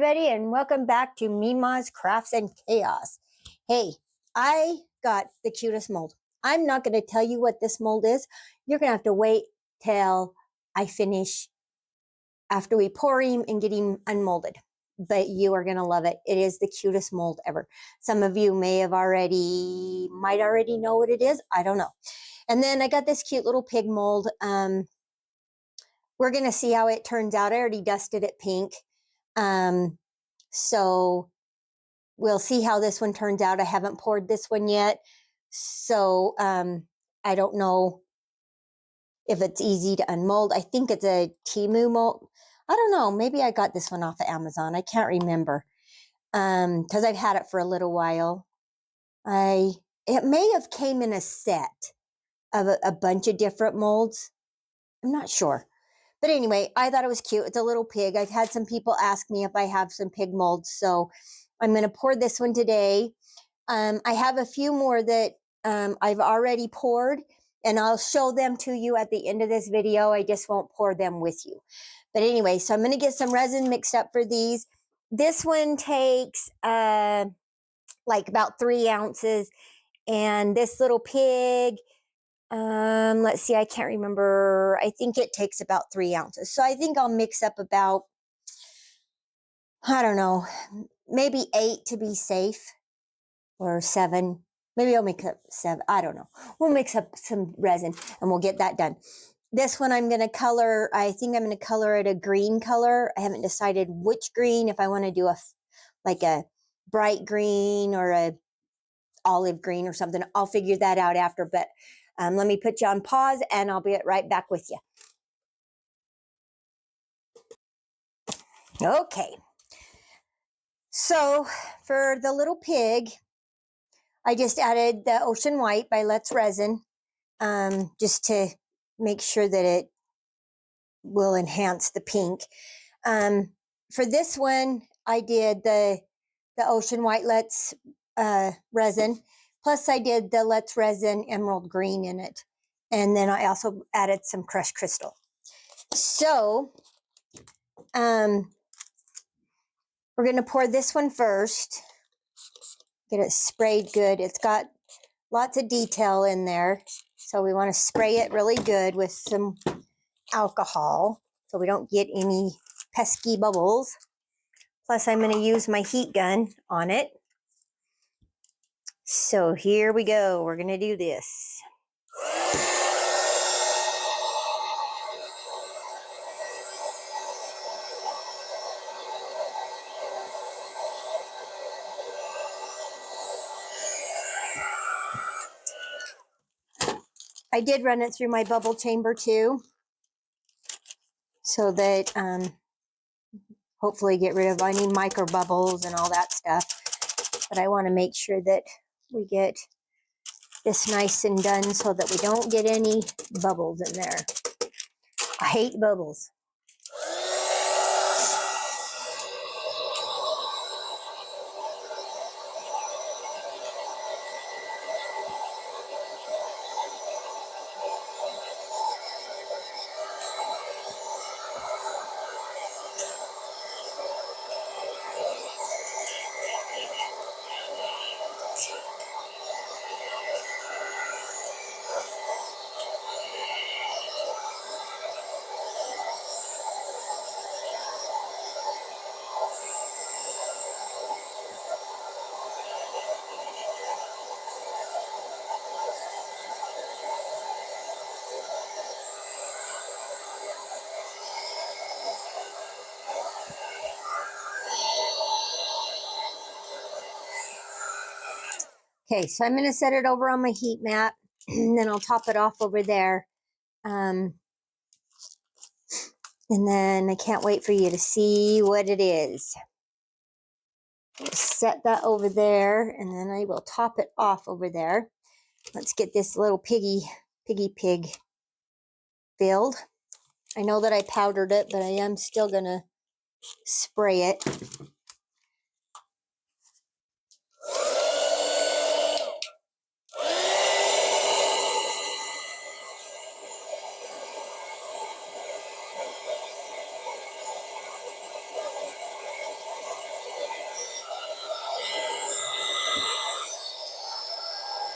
everybody, and welcome back to Mima's Crafts and Chaos. Hey, I got the cutest mold. I'm not going to tell you what this mold is. You're going to have to wait till I finish after we pour him and get him unmolded. But you are going to love it. It is the cutest mold ever. Some of you might already know what it is. I don't know. And then I got this cute little pig mold. We're going to see how it turns out. I already dusted it pink. So we'll see how this one turns out. I haven't poured this one yet. So, I don't know if it's easy to unmold. I think it's a Temu mold. I don't know. Maybe I got this one off of Amazon. I can't remember. Cause I've had it for a little while. It may have came in a set of a bunch of different molds. I'm not sure. But anyway, I thought it was cute. It's a little pig. I've had some people ask me if I have some pig molds. So I'm going to pour this one today. I have a few more that I've already poured, and I'll show them to you at the end of this video. I just won't pour them with you. But anyway, so I'm going to get some resin mixed up for these. This one takes like about 3 ounces. And this little pig, let's see, I can't remember. I think it takes about 3 ounces. So I think I'll mix up about, I don't know, maybe 8 to be safe, or 7. Maybe I'll make up 7. I don't know. We'll mix up some resin and we'll get that done. This one I'm going to color. I think I'm going to color it a green color. I haven't decided which green, if I want to do like a bright green or a olive green or something. I'll figure that out after, but let me put you on pause and I'll be right back with you. Okay. So for the little pig, I just added the Ocean White by Letsresin, just to make sure that it will enhance the pink. For this one, I did the Ocean White Let's resin. Plus I did the Letsresin Emerald Green in it. And then I also added some crushed crystal. So, we're going to pour this one first. Get it sprayed good. It's got lots of detail in there. So we want to spray it really good with some alcohol so we don't get any pesky bubbles. Plus I'm going to use my heat gun on it. So here we go. We're going to do this. I did run it through my bubble chamber too, so that hopefully get rid of any micro bubbles and all that stuff. But I want to make sure that we get this nice and done so that we don't get any bubbles in there. I hate bubbles. Okay, so I'm going to set it over on my heat mat, and then I'll top it off over there. And then I can't wait for you to see what it is. Set that over there, and then I will top it off over there. Let's get this little piggy pig filled. I know that I powdered it, but I am still going to spray it.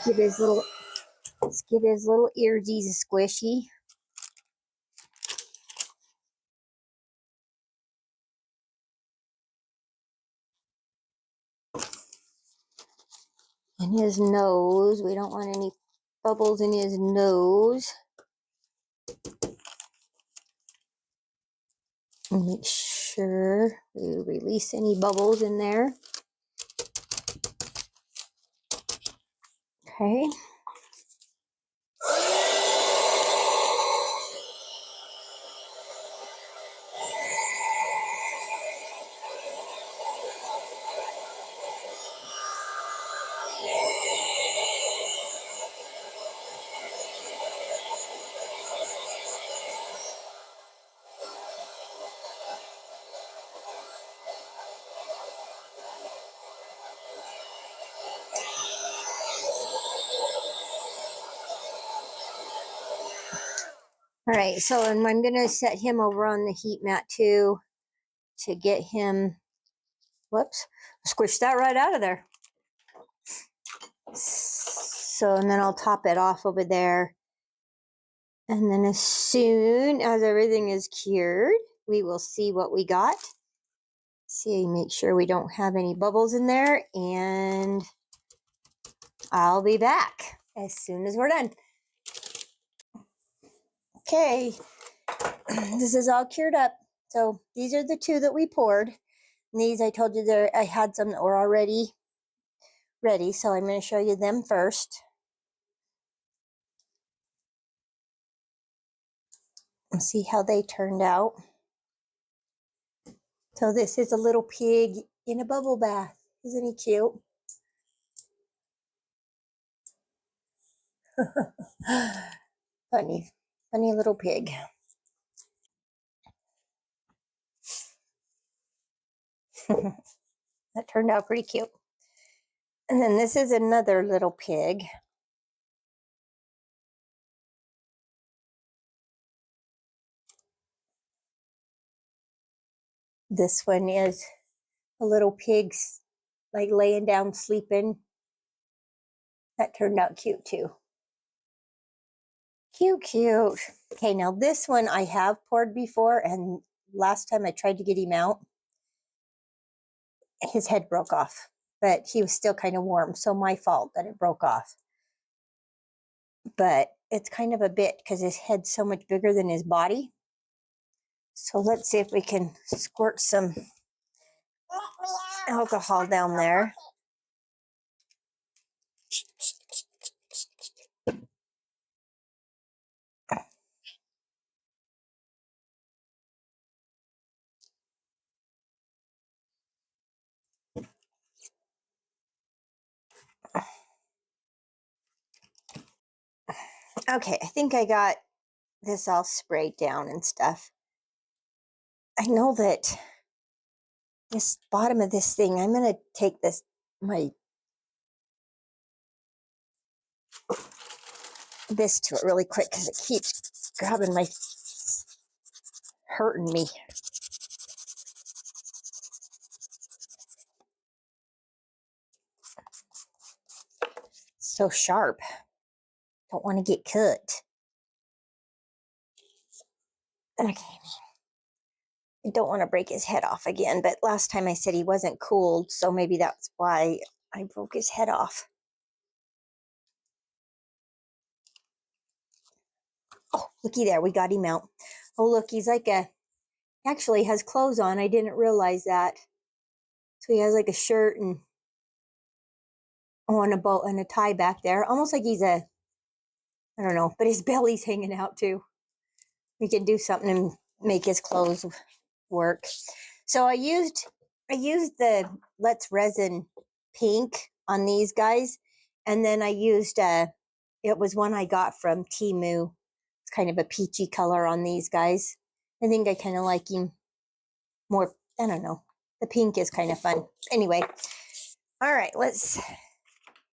Give his little, let's give his little earsies a squishy. And his nose, we don't want any bubbles in his nose. Make sure we release any bubbles in there. Okay. All right, so and I'm going to set him over on the heat mat too to get him, whoops, squish that right out of there. So, and then I'll top it off over there. And then as soon as everything is cured, we will see what we got. See, make sure we don't have any bubbles in there, and I'll be back as soon as we're done. Okay, this is all cured up. So these are the two that we poured. And these, I told you there, I had some that were already ready, so I'm going to show you them first. And see how they turned out. So this is a little pig in a bubble bath. Isn't he cute? Funny little pig. That turned out pretty cute. And then this is another little pig. This one is a little pig like laying down sleeping. That turned out cute too. Cute. Okay, now this one I have poured before, and last time I tried to get him out, his head broke off, but he was still kind of warm, so my fault that it broke off. But it's kind of a bit because his head's so much bigger than his body. So let's see if we can squirt some alcohol down there. Okay, I think I got this all sprayed down and stuff. I know that this bottom of this thing, I'm going to take this, this to it really quick because it keeps grabbing hurting me. So sharp. Don't want to get cut. Okay. I don't want to break his head off again, but last time I said he wasn't cooled, so maybe that's why I broke his head off. Oh, looky there, we got him out. Oh, look, he's like actually has clothes on. I didn't realize that. So he has like a shirt and a bow and a tie back there, almost like he's I don't know, but his belly's hanging out too. We can do something and make his clothes work. So I used the letsresin pink on these guys, and then I used it was one I got from Temu. It's kind of a peachy color on these guys. I think I kind of like him more. I don't know. The pink is kind of fun. Anyway, all right,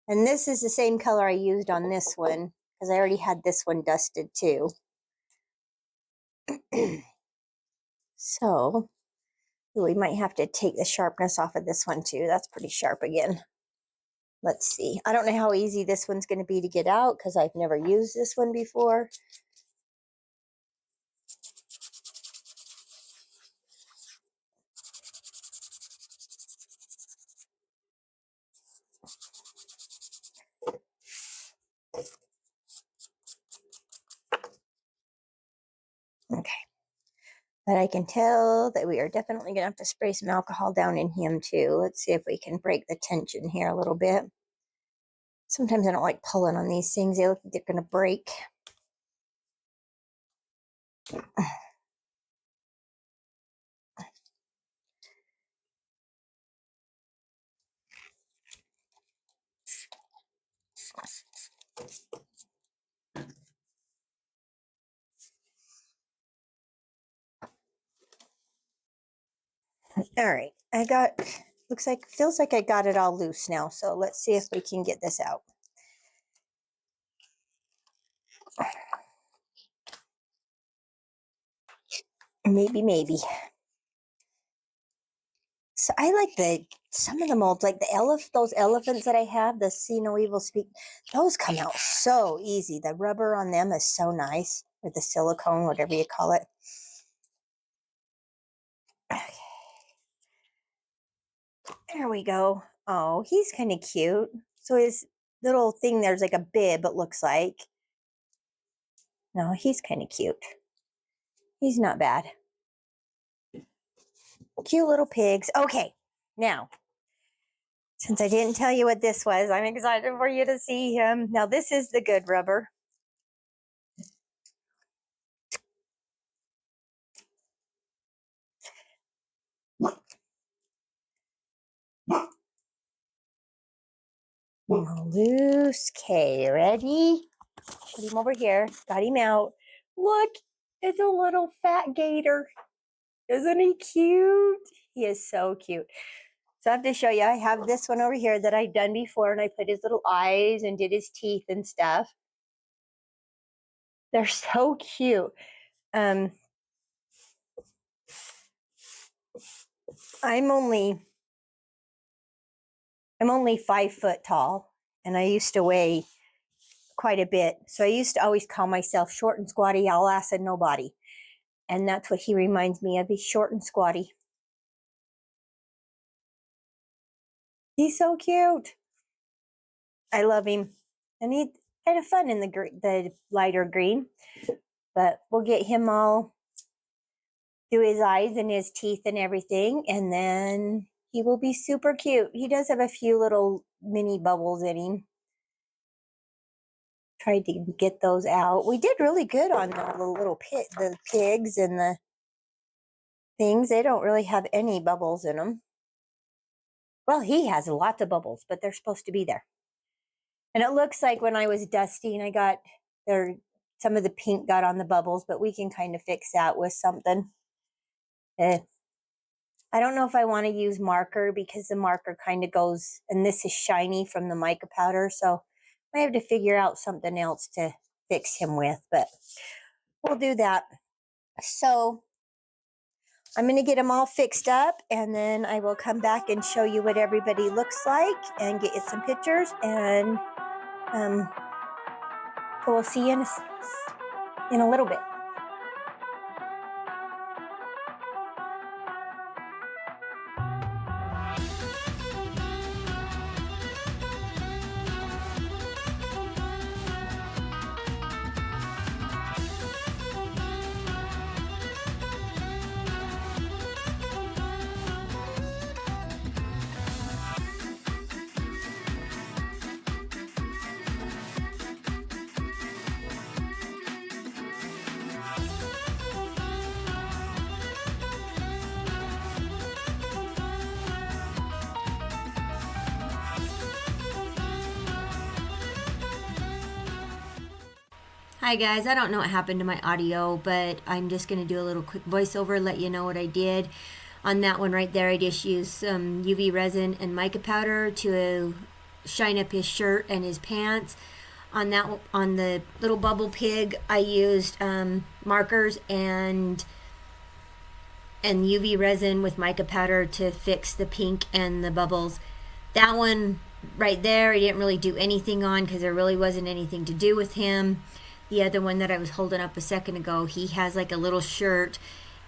and this is the same color I used on this one because I already had this one dusted too. So we might have to take the sharpness off of this one too. That's pretty sharp again. Let's see. I don't know how easy this one's going to be to get out because I've never used this one before. Okay. But I can tell that we are definitely going to have to spray some alcohol down in him too. Let's see if we can break the tension here a little bit. Sometimes I don't like pulling on these things. They look like they're going to break. All right. Feels like I got it all loose now. So let's see if we can get this out. Maybe. So I like some of the molds, like those elephants that I have, the See No Evil Speak, those come out so easy. The rubber on them is so nice, or the silicone, whatever you call it. Okay. There we go. Oh, he's kind of cute. So his little thing there's like a bib, it looks like. No, he's kind of cute. He's not bad. Cute little pigs. Okay, now, since I didn't tell you what this was, I'm excited for you to see him. Now, this is the good rubber. Loose. Okay, ready? Put him over here. Got him out. Look, it's a little fat gator. Isn't he cute? He is so cute. So I have to show you. I have this one over here that I've done before, and I put his little eyes and did his teeth and stuff. They're so cute. I'm only 5 foot tall, and I used to weigh quite a bit. So I used to always call myself short and squatty, all ass and nobody. And that's what he reminds me of. He's short and squatty. He's so cute. I love him. And he's kind of fun in the lighter green. But we'll get him all, do his eyes and his teeth and everything. And then he will be super cute. He does have a few little mini bubbles in him. Tried to get those out. We did really good on the little the pigs and the things. They don't really have any bubbles in them. Well, he has lots of bubbles, but they're supposed to be there. And it looks like when I was dusting, I got some of the pink got on the bubbles, but we can kind of fix that with something. I don't know if I want to use marker because the marker kind of goes, and this is shiny from the mica powder, so I have to figure out something else to fix him with, but we'll do that. So I'm going to get them all fixed up, and then I will come back and show you what everybody looks like and get you some pictures, and we'll see you in a little bit. Hi guys, I don't know what happened to my audio, but I'm just going to do a little quick voiceover, let you know what I did. On that one right there, I just used some UV resin and mica powder to shine up his shirt and his pants. On the little bubble pig, I used markers and UV resin with mica powder to fix the pink and the bubbles. That one right there, I didn't really do anything on because there really wasn't anything to do with him. The other one that I was holding up a second ago, he has like a little shirt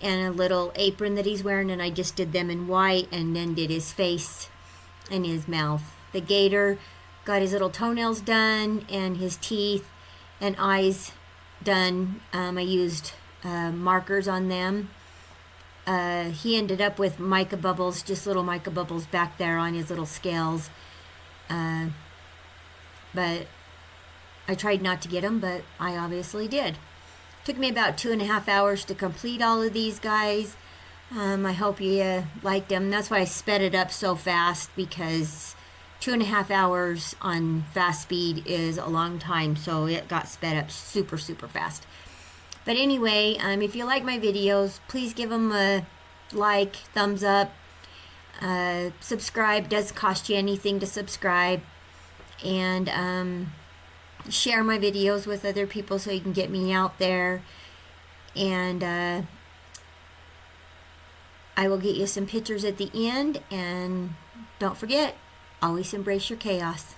and a little apron that he's wearing, and I just did them in white and then did his face and his mouth. The gator got his little toenails done and his teeth and eyes done. I used markers on them. He ended up with mica bubbles, just little mica bubbles back there on his little scales. But I tried not to get them, but I obviously did. Took me about 2.5 hours to complete all of these guys. I hope you liked them. That's why I sped it up so fast, because 2.5 hours on fast speed is a long time, so it got sped up super, super fast. But anyway, if you like my videos, please give them a like, thumbs up. Subscribe. Doesn't cost you anything to subscribe. And share my videos with other people so you can get me out there. And I will get you some pictures at the end. And don't forget, always embrace your chaos.